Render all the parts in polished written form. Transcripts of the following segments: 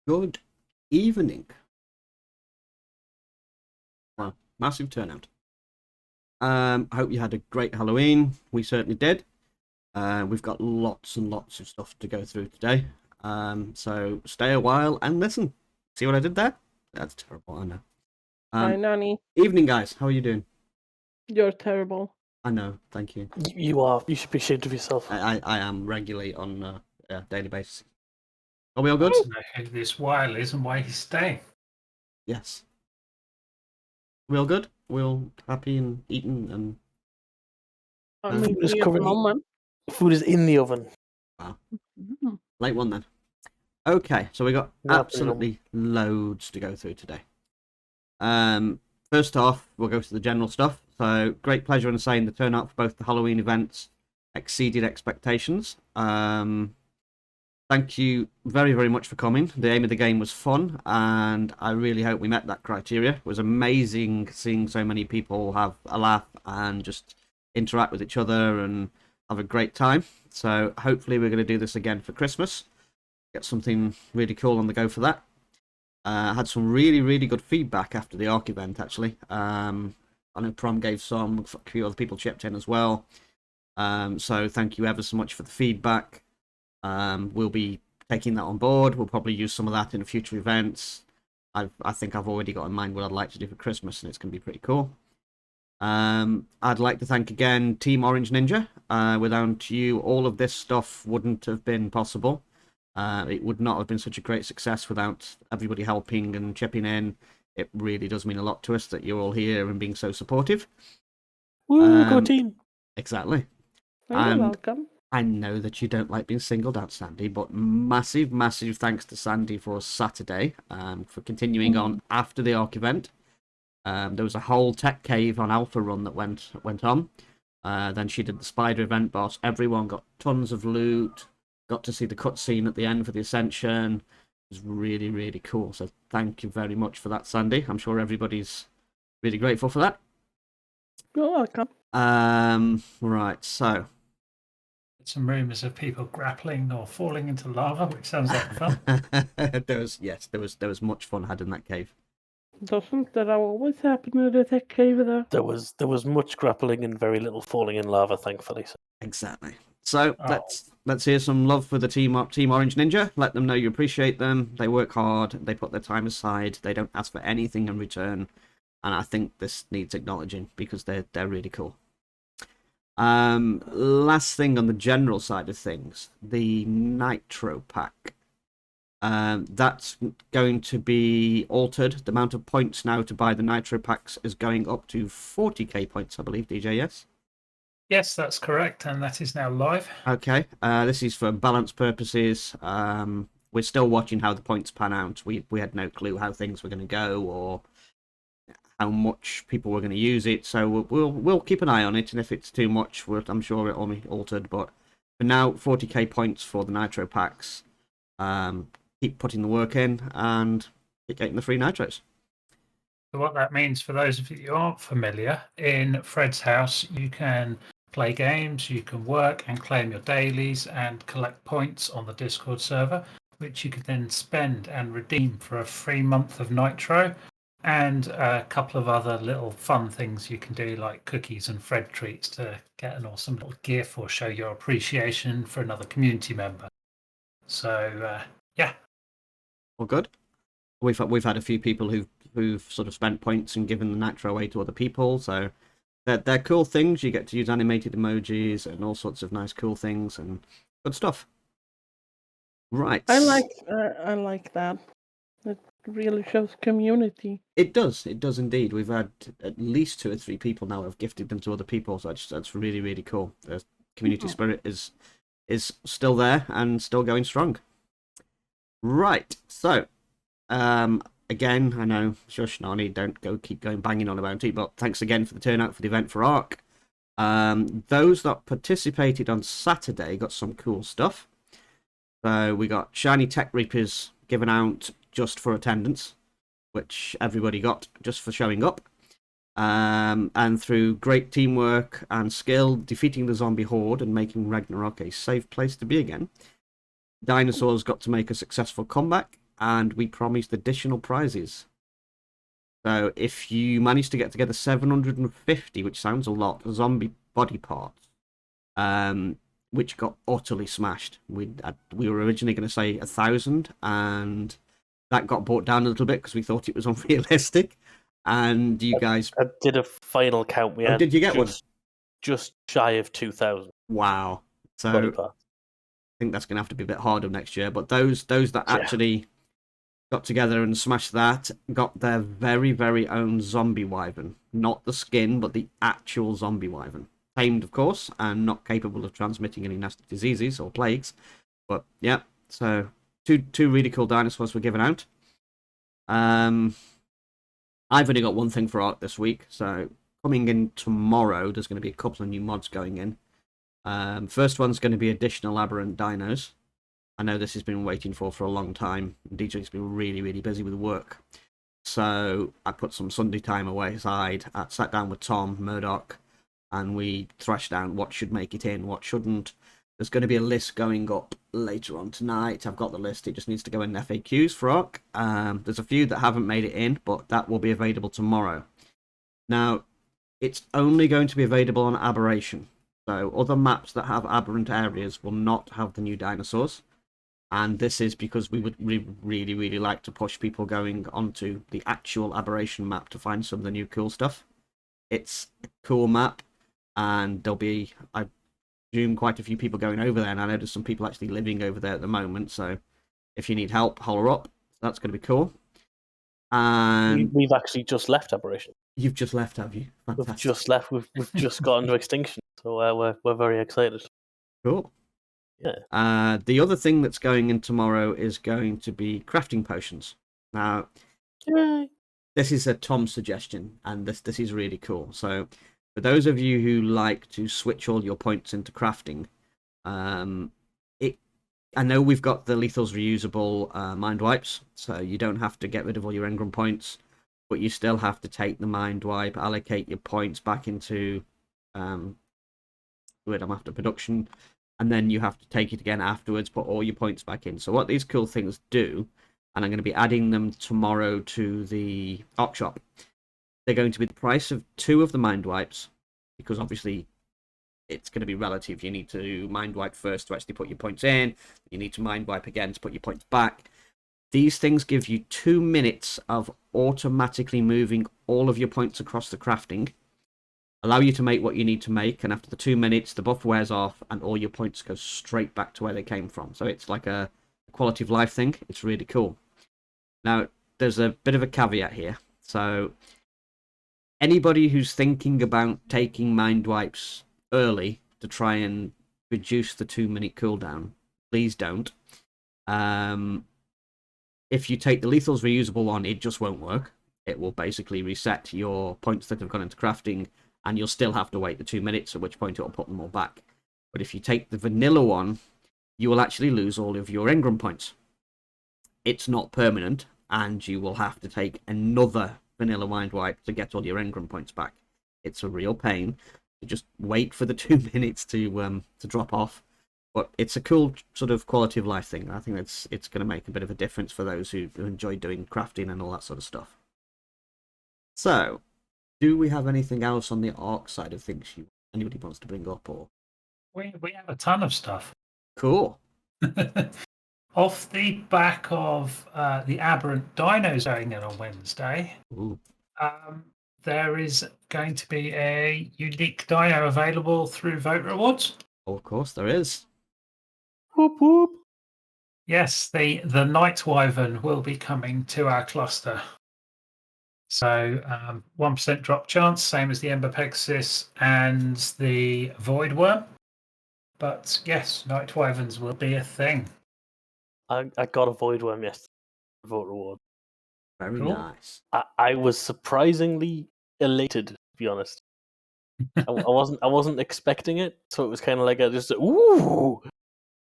Good evening. Well, massive turnout. I hope you had a great Halloween. We certainly did. We've got lots and lots of stuff to go through today. So stay a while and listen. See what I did there? That's terrible, I know. Hi, Nanny. Evening, guys. How are you doing? You're terrible. I know. Thank you. You are. You should be ashamed of yourself. I am regularly on a daily basis. Are we all good? I want to know who this Weil is and why he's staying. Yes. We all good? We all happy and eating and Food is currently- Food is in the oven. late one then. Okay, so we got Yeah, absolutely loads to go through today. First off, we'll go to the general stuff. So, great pleasure in saying the turnout for both the Halloween events exceeded expectations. Thank you very, very much for coming. The aim of the game was fun, and I really hope we met that criteria. It was amazing seeing so many people have a laugh and just interact with each other and have a great time. So hopefully we're going to do this again for Christmas. Get something really cool on the go for that. I had some really, really good feedback after the Ark event, actually. I know Prom gave some, a few other people chipped in as well. So thank you ever so much for the feedback. We'll be taking that on board. We'll probably use some of that in future events. I think I've already got in mind what I'd like to do for Christmas, and it's going to be pretty cool. I'd like to thank again Team Orange Ninja. Without you, all of this stuff wouldn't have been possible. It would not have been such a great success without everybody helping and chipping in. It really does mean a lot to us that you're all here and being so supportive. Woo, go team! Exactly. You're And welcome. I know that you don't like being singled out, Sandy, but massive, massive thanks to Sandy for Saturday, for continuing on after the Ark event. There was a whole tech cave on Alpha Run that went on. Then she did the Spider event boss. Everyone got tons of loot. Got to see the cutscene at the end for the Ascension. It was really, really cool. So thank you very much for that, Sandy. I'm sure everybody's really grateful for that. You're welcome. Right, so Some rumours of people grappling or falling into lava, which sounds like fun. there was much fun had in that cave. Doesn't that always happen in the tech cave though? There was much grappling and very little falling in lava, thankfully. So. Exactly. So Oh. let's hear some love for the team Orange Ninja. Let them know you appreciate them. They work hard. They put their time aside. They don't ask for anything in return. And I think this needs acknowledging because they're really cool. Last thing on the general side of things, the Nitro pack. That's going to be altered. The amount of points now to buy the Nitro packs is going up to 40k points, I believe, DJ, yes? Yes, that's correct, and that is now live. Okay, this is for balance purposes. We're still watching how the points pan out. We had no clue how things were going to go or how much people were going to use it. So we'll keep an eye on it, and if it's too much, I'm sure it'll be altered. But for now, 40k points for the Nitro packs. Keep putting the work in and keep getting the free Nitros. So what that means for those of you who aren't familiar, in Fred's house, you can play games, you can work and claim your dailies and collect points on the Discord server, which you could then spend and redeem for a free month of Nitro and a couple of other little fun things you can do, like cookies and Fred treats to get an awesome little gift or show your appreciation for another community member. So, yeah. All good. We've had a few people who've sort of spent points and given the Nitro away to other people, so they're cool things. You get to use animated emojis and all sorts of nice cool things and good stuff. Right. I like that. It really shows community. It does indeed. We've had at least 2 or 3 people now have gifted them to other people, so that's really, really cool. The community spirit is still there and still going strong. Right, so again, I know shush Nani, don't keep going banging on about it, but thanks again for the turnout for the event for Ark. Those that participated on Saturday got some cool stuff. So we got shiny Tech Reapers given out just for attendance, which everybody got just for showing up. And through great teamwork and skill, defeating the zombie horde and making Ragnarok a safe place to be again, Dinosaurs got to make a successful comeback, and we promised additional prizes. So if you manage to get together 750, which sounds a lot, zombie body parts, which got utterly smashed. We were originally going to say 1,000, and that got brought down a little bit because we thought it was unrealistic. And you guys, I did a final count. We had did you get one? Just shy of 2,000 Wow. So body parts. I think that's going to have to be a bit harder next year. But those that actually got together and smashed that got their very, very own zombie wyvern. Not the skin, but the actual zombie wyvern. Tamed, of course, and not capable of transmitting any nasty diseases or plagues. But yeah, so two really cool dinosaurs were given out. I've only got one thing for art this week, so coming in tomorrow, there's going to be a couple of new mods going in. First one's going to be additional Labyrinth Dinos. I know this has been waiting for a long time. DJ's been really, really busy with work. So I put some Sunday time away aside. I sat down with Tom, Murdoch, and we thrashed out what should make it in, what shouldn't. There's going to be a list going up later on tonight. I've got the list. It just needs to go in FAQs for ARC. There's a few that haven't made it in, but that will be available tomorrow. Now, it's only going to be available on Aberration. So other maps that have aberrant areas will not have the new dinosaurs. And this is because we would really, really like to push people going onto the actual Aberration map to find some of the new cool stuff. It's a cool map, and there'll be, I presume, quite a few people going over there. And I know there's some people actually living over there at the moment. So if you need help, holler up. That's going to be cool. And we've actually just left Aberration. You've just left, have you? Fantastic. We've just left. We've just gone to extinction. So we're very excited. Cool. Yeah. The other thing that's going in tomorrow is going to be crafting potions. Now, this is a Tom suggestion, and this is really cool. So, for those of you who like to switch all your points into crafting, I know we've got the lethals reusable mind wipes, so you don't have to get rid of all your engram points, but you still have to take the mind wipe, allocate your points back into after production. And then you have to take it again afterwards, put all your points back in. So what these cool things do, and I'm going to be adding them tomorrow to the ARC shop, they're going to be the price of 2 of the mind wipes, because obviously it's going to be relative. You need to mind wipe first to actually put your points in. You need to mind wipe again to put your points back. These things give you 2 minutes of automatically moving all of your points across the crafting, allow you to make what you need to make, and after the 2 minutes, the buff wears off, and all your points go straight back to where they came from. So it's like a quality of life thing. It's really cool. Now, there's a bit of a caveat here. So anybody who's thinking about taking mind wipes early to try and reduce the 2-minute cooldown, please don't. If you take the lethals reusable one, it just won't work. It will basically reset your points that have gone into crafting, and you'll still have to wait the 2 minutes, at which point it will put them all back. But if you take the vanilla one, you will actually lose all of your engram points. It's not permanent, and you will have to take another vanilla mind wipe to get all your engram points back. It's a real pain. So just wait for the 2 minutes to drop off. But it's a cool sort of quality of life thing. I think it's going to make a bit of a difference for those who enjoy doing crafting and all that sort of stuff. So, do we have anything else on the ARC side of things anybody wants to bring up? Or We have a ton of stuff. Cool. Off the back of the Aberrant Dinos going in on Wednesday, there is going to be a unique dino available through Vote Rewards. Oh, of course there is. Whoop whoop. Yes, the Night Wyvern will be coming to our cluster. So 1% drop chance, same as the Ember Pegasus and the Void Worm. But yes, Night Wyverns will be a thing. I got a Void Worm yesterday. Vote reward. Very Cool. nice. I was surprisingly elated, to be honest. I wasn't expecting it, so it was kind of like ooh.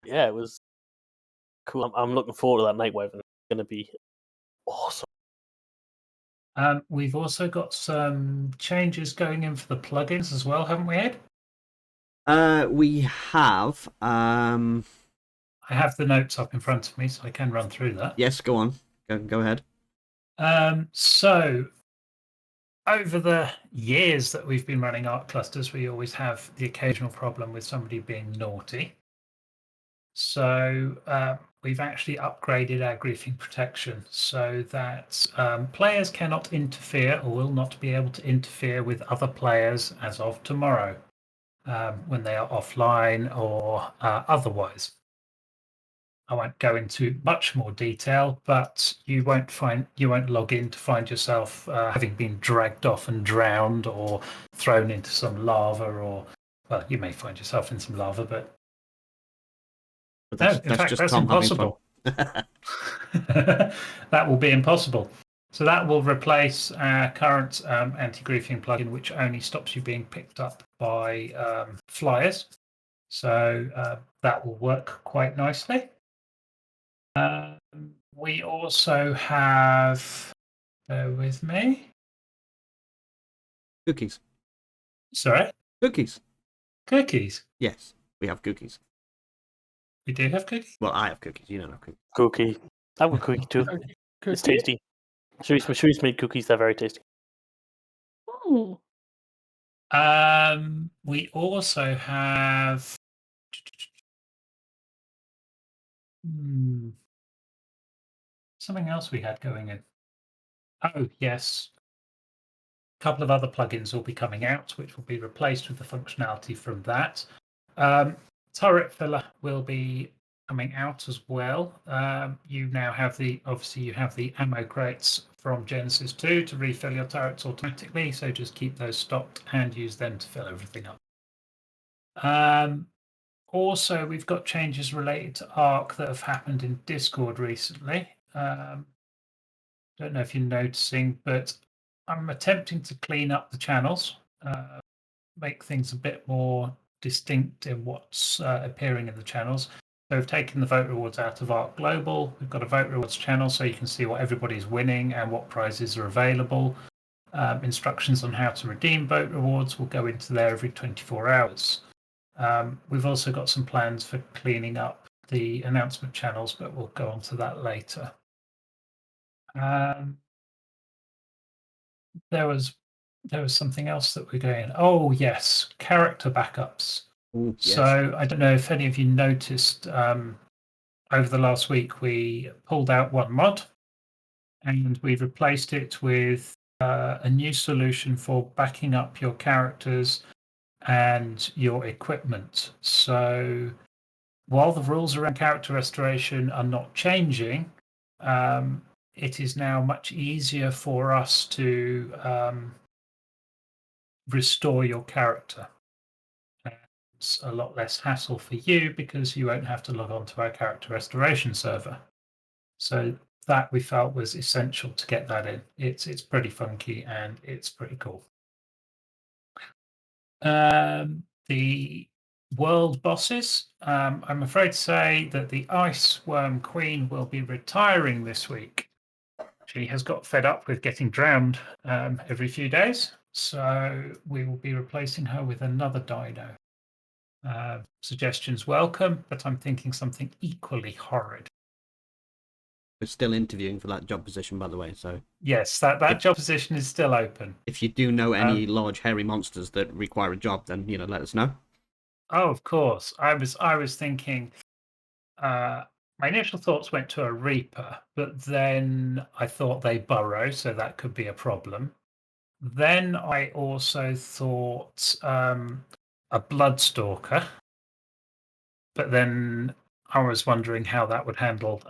Yeah, it was cool. I'm looking forward to that Night Wyvern. It's going to be awesome. We've also got some changes going in for the plugins as well, haven't we, Ed? We have. I have the notes up in front of me, so I can run through that. Yes, go on. Go ahead. So, over the years that we've been running art clusters, we always have the occasional problem with somebody being naughty. So we've actually upgraded our griefing protection so that players cannot interfere or will not be able to interfere with other players as of tomorrow when they are offline or otherwise. I won't go into much more detail, but you won't log in to find yourself having been dragged off and drowned or thrown into some lava, or well, you may find yourself in some lava, but That's just Tom impossible. having fun. That will be impossible. So that will replace our current anti-griefing plugin, which only stops you being picked up by flyers. So that will work quite nicely. We also have, bear with me. Cookies. Sorry? Cookies. Cookies. Yes, we have cookies. We do have cookies? Well, I have cookies. You don't have cookies. Cookie. I have a cookie too. It's tasty. Sharice made cookies. They're very tasty. Ooh. We also have something else we had going in. Oh, yes. A couple of other plugins will be coming out, which will be replaced with the functionality from that. Turret Filler will be coming out as well. You now have the ammo crates from Genesis 2 to refill your turrets automatically, so just keep those stocked and use them to fill everything up. Also, we've got changes related to Arc that have happened in Discord recently. Don't know if you're noticing, but I'm attempting to clean up the channels, make things a bit more distinct in what's appearing in the channels. So we've taken the vote rewards out of Arc Global. We've got a vote rewards channel so you can see what everybody's winning and what prizes are available. Instructions on how to redeem vote rewards will go into there every 24 hours. We've also got some plans for cleaning up the announcement channels, but we'll go on to that later. There was something else that we're going. Oh yes, character backups. Ooh, yes. So I don't know if any of you noticed over the last week we pulled out one mod and we've replaced it with a new solution for backing up your characters and your equipment. So while the rules around character restoration are not changing, it is now much easier for us to restore your character. It's a lot less hassle for you because you won't have to log on to our character restoration server. So that we felt was essential to get that in. It's pretty funky and it's pretty cool. The world bosses, I'm afraid to say that the Ice Worm Queen will be retiring this week. She has got fed up with getting drowned every few days, so we will be replacing her with another dino. Suggestions welcome, but I'm thinking something equally horrid. We're still interviewing for that job position, by the way. So yes, that job position is still open. If you do know any large hairy monsters that require a job, then let us know. Oh, of course. I was thinking. My initial thoughts went to a Reaper, but then I thought they burrow, so that could be a problem. Then I also thought a Bloodstalker, but then I was wondering how that would handle.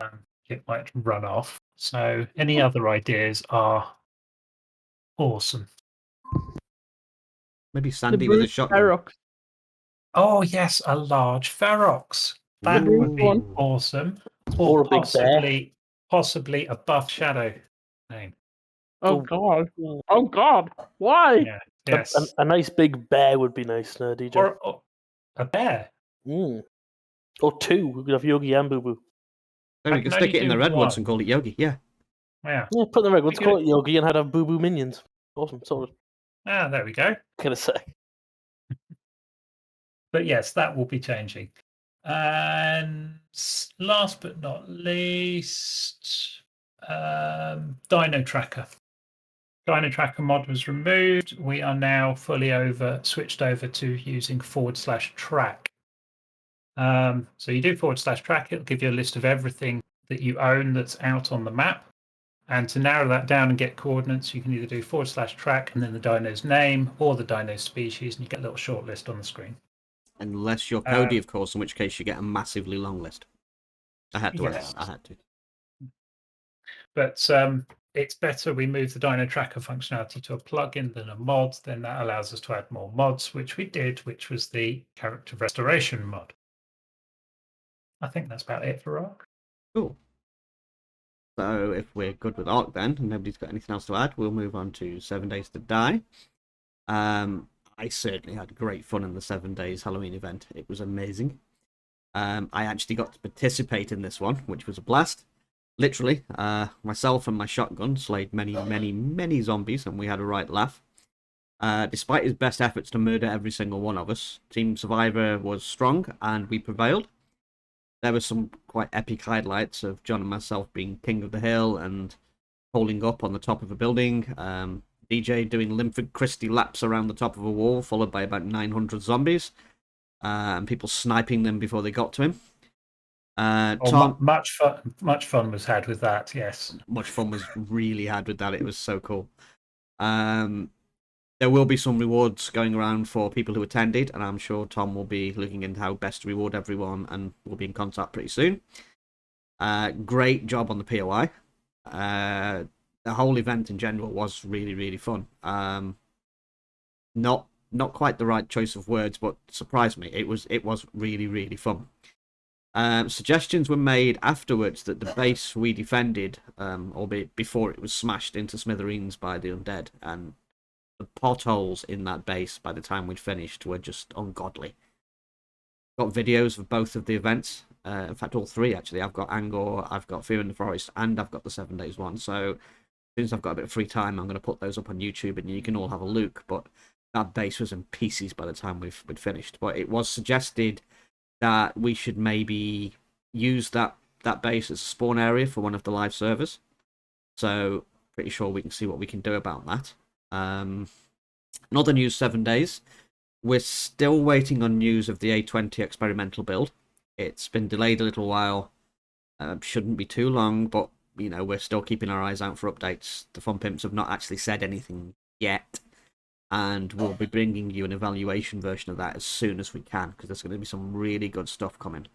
It might run off. So any other ideas are awesome. Maybe Sandy with a shotgun. Ferox. Oh yes, a large Ferox. That Ooh. would be awesome. Or a big bear. Possibly a buff shadow name. Oh God! Oh God! Why? Yeah. Yes. A nice big bear would be nice, DJ. Or a bear. Or two. We could have Yogi and Boo Boo. Then we can stick it in the redwoods and call it Yogi. Yeah. Yeah. Yeah, put in the redwoods, call it Yogi, and have Boo Boo minions. Awesome. Sorted. Ah, there we go. Gonna say. But yes, that will be changing. And last but not least, Dino Tracker. Dino Tracker mod was removed. We are now fully switched over to using /track. So you do /track, it'll give you a list of everything that you own that's out on the map. And to narrow that down and get coordinates, you can either do /track and then the dino's name or the dino species, and you get a little short list on the screen. Unless you're Cody, of course, in which case you get a massively long list. I had to. Yes. I had to. But it's better we move the Dino Tracker functionality to a plugin than a mod. Then that allows us to add more mods, which we did, which was the character restoration mod. I think that's about it for Arc. Cool. So if we're good with Arc then, and nobody's got anything else to add, we'll move on to 7 Days to Die. I certainly had great fun in the 7 Days Halloween event. It was amazing. I actually got to participate in this one, which was a blast. Literally, myself and my shotgun slayed many zombies, and we had a right laugh. Despite his best efforts to murder every single one of us, Team Survivor was strong, and we prevailed. There were some quite epic highlights of John and myself being king of the hill and holding up on the top of a building. DJ doing Linford Christie laps around the top of a wall, followed by about 900 zombies, and people sniping them before they got to him. Tom, much fun was had with that. Yes, much fun was really had with that. It was so cool. There will be some rewards going around for people who attended, and I'm sure Tom will be looking into how best to reward everyone, and we'll be in contact pretty soon. Great job on the POI. The whole event in general was really fun. Not quite the right choice of words, but surprised me. It was really fun. Suggestions were made afterwards that the base we defended, albeit before it was smashed into smithereens by the undead, and the potholes in that base by the time we'd finished were just ungodly. Got videos of both of the events. In fact, all three actually. I've got Angor, I've got Fear in the Forest, and I've got the 7 Days one. So as soon as I've got a bit of free time, I'm going to put those up on YouTube, and you can all have a look. But that base was in pieces by the time we'd finished. But it was suggested that we should maybe use that base as a spawn area for one of the live servers. So pretty sure we can see what we can do about that. Another news 7 days. We're still waiting on news of the A20 experimental build. It's been delayed a little while. Shouldn't be too long, but you know, we're still keeping our eyes out for updates. The Fun Pimps have not actually said anything yet, and we'll be bringing you an evaluation version of that as soon as we can, because there's going to be some really good stuff coming.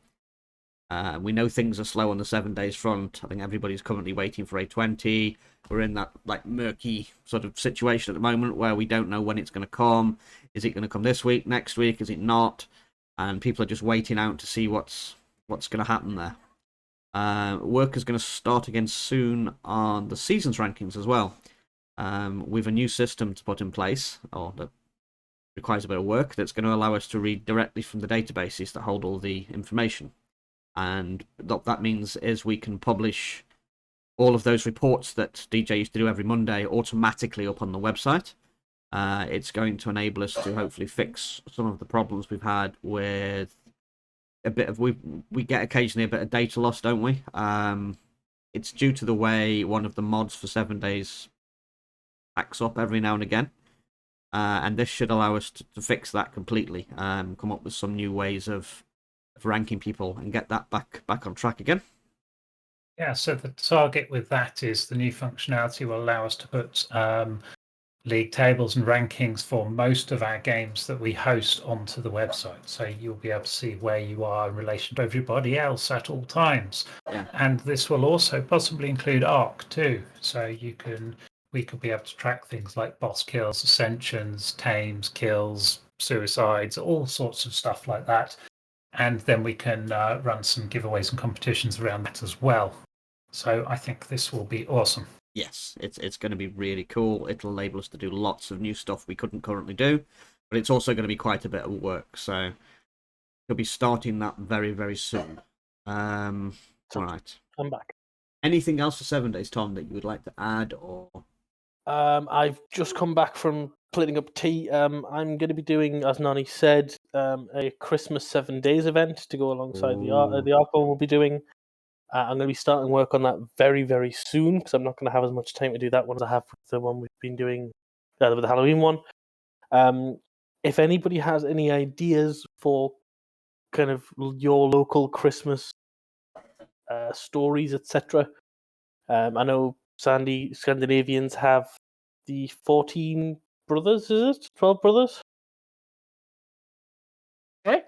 We know things are slow on the 7 days front. I think everybody's currently waiting for A20. We're in that like murky sort of situation at the moment where we don't know when it's going to come. Is it going to come this week, next week? Is it not? And people are just waiting out to see what's going to happen there. Work is going to start again soon on the seasons rankings as well. With a new system to put in place, or that requires a bit of work, that's going to allow us to read directly from the databases that hold all the information. And what that means is we can publish all of those reports that DJ used to do every Monday automatically up on the website. It's going to enable us to hopefully fix some of the problems we've had with a bit of we get occasionally a bit of data loss, don't we? It's due to the way one of the mods for 7 days backs up every now and again, and this should allow us to fix that completely. Come up with some new ways of ranking people and get that back on track again. Yeah, so the target with that is the new functionality will allow us to put league tables and rankings for most of our games that we host onto the website. So you'll be able to see where you are in relation to everybody else at all times. Yeah. And this will also possibly include Arc too. So we could be able to track things like boss kills, ascensions, tames, kills, suicides, all sorts of stuff like that. And then we can run some giveaways and competitions around that as well. So I think this will be awesome. Yes, it's going to be really cool. It'll enable us to do lots of new stuff we couldn't currently do, but it's also going to be quite a bit of work. So we'll be starting that very soon. All right. I'm back. Anything else for 7 days, Tom, that you would like to add, or? I've just come back from cleaning up tea. I'm going to be doing, as Nani said, a Christmas 7 days event to go alongside the Ooh. the Arc one we'll be doing. I'm going to be starting work on that very, very soon because I'm not going to have as much time to do that one as I have with the one we've been doing with the Halloween one. If anybody has any ideas for kind of your local Christmas stories, etc., I know Scandinavians have the 14 brothers, is it? 12 brothers? Eh?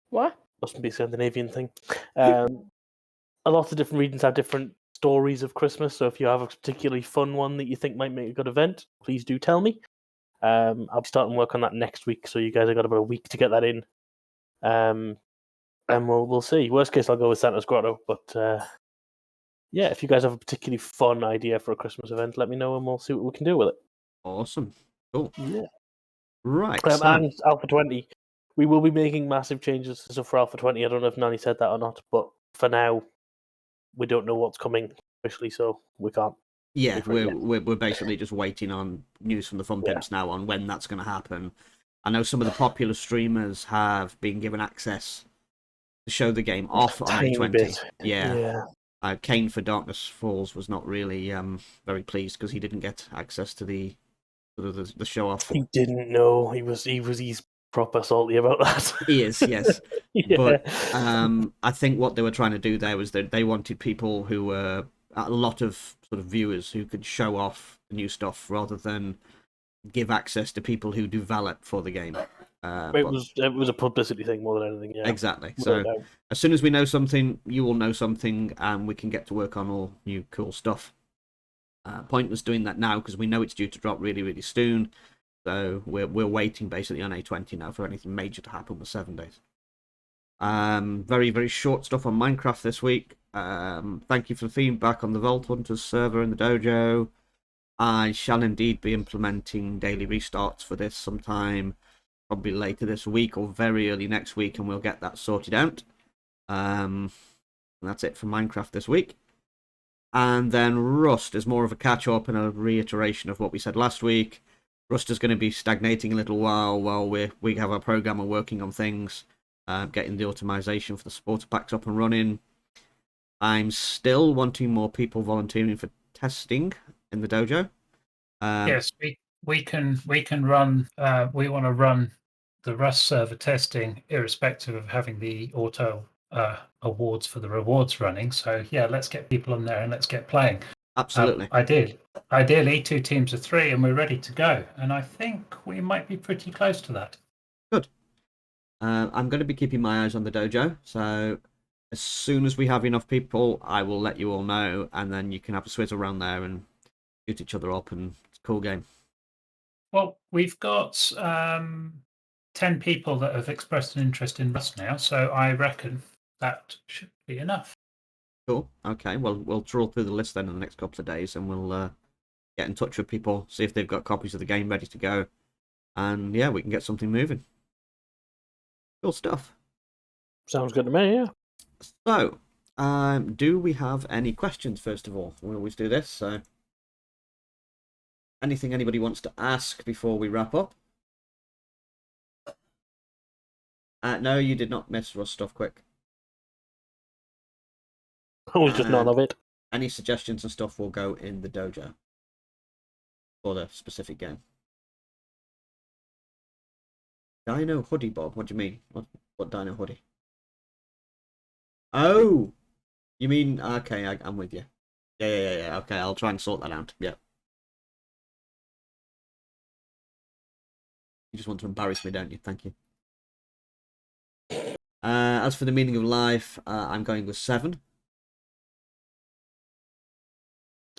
What? Mustn't be a Scandinavian thing. A lot of different regions have different stories of Christmas, so if you have a particularly fun one that you think might make a good event, please do tell me. I'll be starting work on that next week, so you guys have got about a week to get that in. And we'll see. Worst case, I'll go with Santa's Grotto, but yeah, if you guys have a particularly fun idea for a Christmas event, let me know and we'll see what we can do with it. Awesome. Cool. Yeah. Right. And Alpha 20, we will be making massive changes and stuff for Alpha 20. I don't know if Nani said that or not, but for now, we don't know what's coming officially, so we can't. Yeah, for it we're basically just waiting on news from the Fun Pimps now on when that's going to happen. I know some of the popular streamers have been given access to show the game off on Tiny A20. bit. Yeah. Kane for Darkness Falls was not really very pleased because he didn't get access to the show off. He didn't know. He's proper salty about that. He is, yes. Yeah. But I think what they were trying to do there was that they wanted people who were a lot of sort of viewers who could show off the new stuff rather than give access to people who develop for the game. It was a publicity thing more than anything. Yeah, exactly. So as soon as we know something, you will know something, and we can get to work on all new cool stuff. Pointless doing that now because we know it's due to drop really, really soon. So we're waiting basically on A20 now for anything major to happen with 7 days. Very, very short stuff on Minecraft this week. Thank you for the feedback on the Vault Hunters server in the dojo. I shall indeed be implementing daily restarts for this sometime, probably later this week or very early next week, and we'll get that sorted out. And that's it for Minecraft this week. And then Rust is more of a catch-up and a reiteration of what we said last week. Rust is going to be stagnating a little while we have our programmer working on things, getting the automation for the supporter packs up and running. I'm still wanting more people volunteering for testing in the dojo. Yes, we can run. We want to run the Rust server testing, irrespective of having the auto awards for the rewards running. So yeah, let's get people on there and let's get playing. Absolutely. Ideally, 2 teams of 3, and we're ready to go. And I think we might be pretty close to that. Good. I'm going to be keeping my eyes on the dojo, so as soon as we have enough people, I will let you all know, and then you can have a swizz around there and shoot each other up, and it's a cool game. Well, we've got 10 people that have expressed an interest in Rust now, so I reckon that should be enough. Cool. Okay, well, we'll trawl through the list then in the next couple of days, and we'll get in touch with people, see if they've got copies of the game ready to go, and yeah, we can get something moving. Cool stuff. Sounds good to me, yeah. So, do we have any questions, first of all? We always do this, so anything anybody wants to ask before we wrap up? No, you did not miss Rust Stuff Quick. I was just none of it. Any suggestions and stuff will go in the dojo for the specific game. Dino hoodie, Bob. What do you mean? What Dino hoodie? Oh, you mean okay? I'm with you. Yeah. Okay, I'll try and sort that out. Yeah. You just want to embarrass me, don't you? Thank you. As for the meaning of life, I'm going with 7.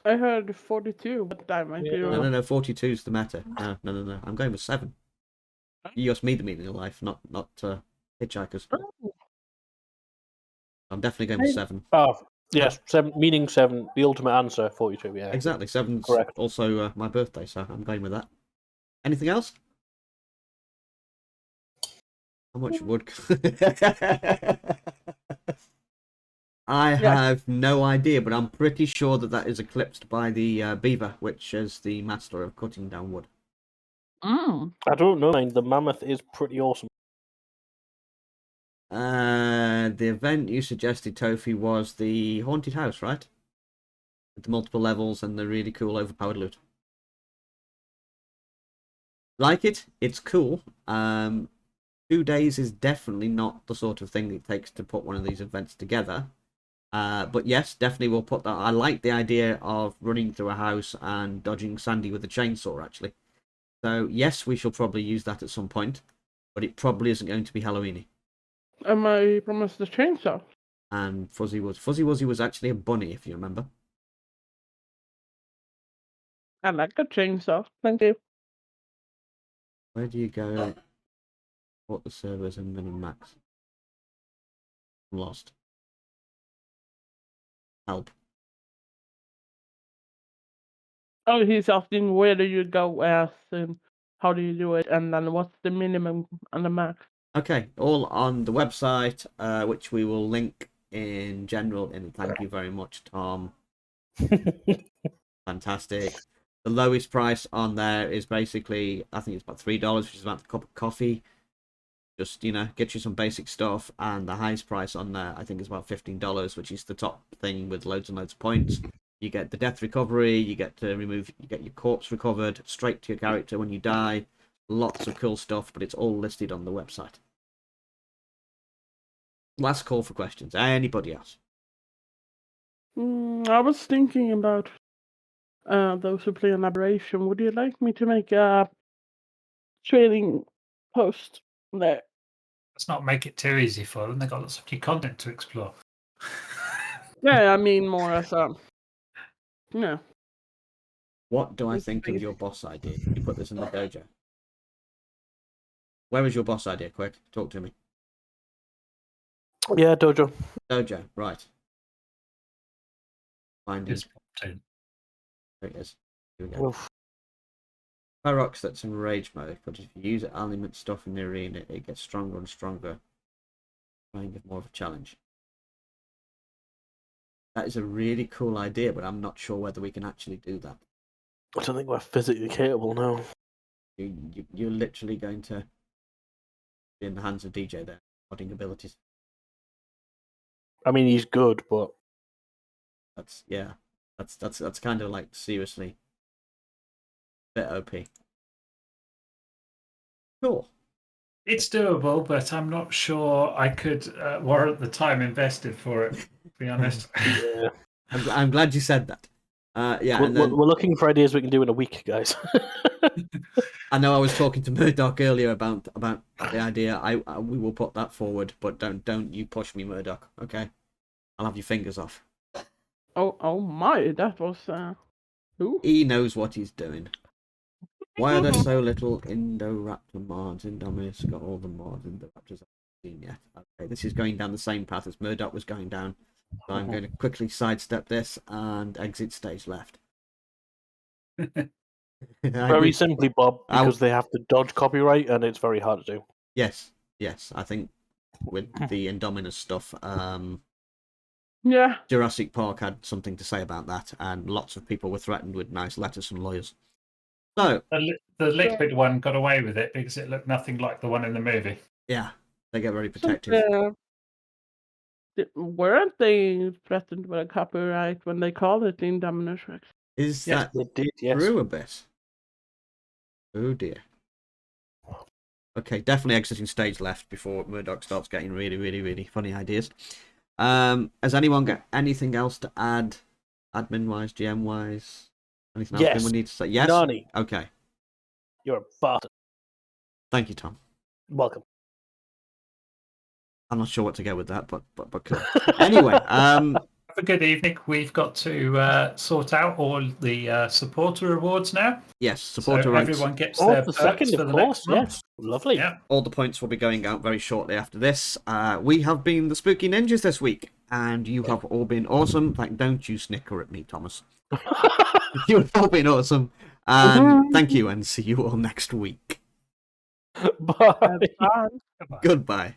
I heard 42, but that might be wrong. No. 42 is the meta. No. I'm going with 7. You asked me the meaning of life, not hitchhikers. Oh. I'm definitely going with 7. Oh, yes, 7. Meaning 7. The ultimate answer. 42. Yeah. Exactly. 7's correct. Also my birthday, so I'm going with that. Anything else? How much wood? I have no idea, but I'm pretty sure that is eclipsed by the beaver, which is the master of cutting down wood. I don't know, man. The mammoth is pretty awesome. The event you suggested, Tofi, was the haunted house, right? With the multiple levels and the really cool overpowered loot. Like it? It's cool. 2 days is definitely not the sort of thing it takes to put one of these events together. But yes, definitely we'll put that. I like the idea of running through a house and dodging Sandy with a chainsaw, actually. So yes, we shall probably use that at some point, but it probably isn't going to be Halloweeny. Am I promised the chainsaw? And Fuzzy Wuzzy was actually a bunny, if you remember. I like a chainsaw. Thank you. Where do you go? What the servers and min and max? I'm lost. Help. Oh, he's asking where do you go as and how do you do it, and then what's the minimum and the max? Okay, all on the website, which we will link in general. And thank you very much, Tom. Fantastic. The lowest price on there is basically, I think it's about $3, which is about a cup of coffee. Just, get you some basic stuff. And the highest price on there, I think, is about $15, which is the top thing with loads and loads of points. You get the death recovery, you get your corpse recovered straight to your character when you die. Lots of cool stuff, but it's all listed on the website. Last call for questions. Anybody else? I was thinking about those who play an aberration. Would you like me to make a training post there? Let's not make it too easy for them. They've got lots of new content to explore. Yeah, I mean more as a What do I think of your boss idea? You put this in the dojo. Where is your boss idea? Quick, talk to me. Yeah, dojo. Dojo, right. Finding. It's too. There it is. Here we go. Oof. Pyrox that's in rage mode, but if you use element stuff in the arena, it gets stronger and stronger. Trying it more of a challenge. That is a really cool idea, but I'm not sure whether we can actually do that. I don't think we're physically capable now. You're literally going to be in the hands of DJ there, modding abilities. I mean, he's good, but That's kind of like seriously a bit OP. Cool. It's doable, but I'm not sure I could warrant the time invested for it, to be honest. yeah. I'm glad you said that. Yeah, we're, and then we're looking for ideas we can do in a week, guys. I know I was talking to Murdoch earlier about the idea. We will put that forward, but don't you push me, Murdoch. Okay, I'll have your fingers off. Oh my, that was who? He knows what he's doing. Why are there so little Indoraptor mods? Indominus got all the mods Indoraptors I've seen yet. Okay, this is going down the same path as Murdoch was going down. So I'm going to quickly sidestep this and exit stage left. Very simply, Bob, because they have to dodge copyright, and it's very hard to do. Yes. I think with the Indominus stuff, Yeah. Jurassic Park had something to say about that, and lots of people were threatened with nice letters from lawyers. So the liquid one got away with it because it looked nothing like the one in the movie. yeah, they get very protective. Weren't they threatened with a copyright when they called it the Indominus Rex? Is Yes, that they did, yes. true a bit? Oh dear. Okay, definitely exiting stage left before Murdoch starts getting really, really, really funny ideas. Has anyone got anything else to add, admin-wise, GM-wise? Anything else anyone needs to say? Yes? Nani, Okay. you're a bastard. Thank you, Tom. Welcome. I'm not sure what to go with that, but cool. Anyway, Have a good evening. We've got to sort out all the supporter awards now. yes, supporter so ranks. everyone gets their the perks second, for of the course, next month. yes. Lovely. Yeah. All the points will be going out very shortly after this. We have been the Spooky Ninjas this week, and you have all been awesome. In fact, don't you snicker at me, Thomas. You have all been awesome. And thank you, and see you all next week. Bye. That's fine. Goodbye. Goodbye.